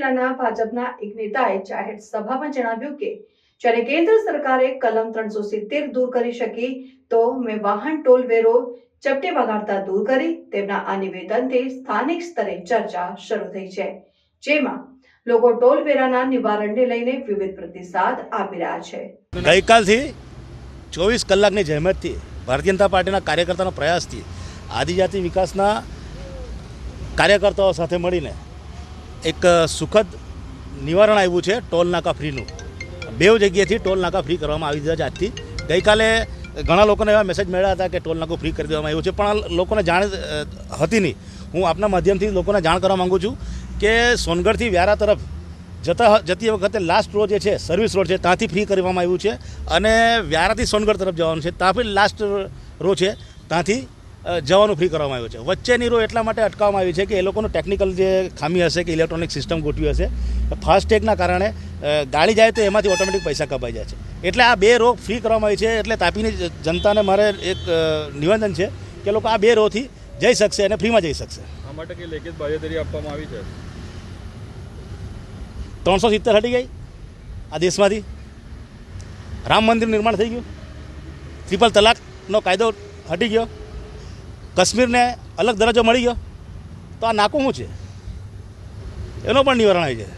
જિલ્લાના ભાજપના એક નેતાએ જાહેર સભામાં જણાવ્યું કે જ્યારે કેન્દ્ર સરકારે કલમ 370 દૂર કરી શકી તો મેં વાહન ટોલ વેરો ચપટે વગાડતા દૂર કરી. તેમના આ નિવેદનથી સ્થાનિક સ્તરે ચર્ચા શરૂ થઈ છે, જેમાં લોકો ટોલ વેરાના નિવારણને લઈને વિવિધ પ્રતિસાદ આપી રહ્યા છે. ગઈકાલથી 24 કલાકની જહેમતથી ભારતીય જનતા પાર્ટીના કાર્યકર્તાનો પ્રયાસથી આદિજાતિ વિકાસના કાર્યકર્તાઓ સાથે મળીને એક સુખદ નિવારણ આવ્યું છે ટોલ નાકા ફ્રીનું. બે જગ્યાએથી ટોલ નાકા ફ્રી કરવામાં આવી દીધા છે આજથી. ગઈકાલે ઘણા લોકોને એવા મેસેજ મળ્યા હતા કે ટોલ નાકું ફ્રી કરી દેવામાં આવ્યું છે, પણ આ લોકોને જાણ હતી નહીં. હું આપના માધ્યમથી લોકોને જાણ કરવા માગું છું કે સોનગઢથી વ્યારા તરફ જતી વખતે લાસ્ટ રોડ જે છે સર્વિસ રોડ છે ત્યાંથી ફ્રી કરવામાં આવ્યું છે, અને વ્યારાથી સોનગઢ તરફ જવાનું છે ત્યાં પણ લાસ્ટ રો છે ત્યાંથી જવાનું ફ્રી કરવામાં આવ્યું છે. વચ્ચેની રો એટલા માટે અટકાવવામાં આવી છે કે એ લોકોનું ટેકનિકલ જે ખામી હશે કે ઇલેક્ટ્રોનિક સિસ્ટમ ગોઠવી હશે, ફાસ્ટેગના કારણે ગાડી જાય તો એમાંથી ઓટોમેટિક પૈસા કપાઈ જાય છે. એટલે આ બે રો ફ્રી કરવામાં આવી છે. એટલે તાપીની જનતાને મારે એક નિવેદન છે કે લોકો આ બે રોથી જઈ શકશે અને ફ્રીમાં જઈ શકશે. આ માટે કે લેખિત બાંયધરી આપવામાં આવી છે. 370 હટી ગઈ આ દેશમાંથી. રામ મંદિર નિર્માણ થઈ ગયું. ટ્રિપલ તલાકનો કાયદો હટી ગયો. કાશ્મીરને અલગ દરજ્જો મળી ગયો. તો આ નાકું શું છે એનો પણ નિવારણ આવી જાય.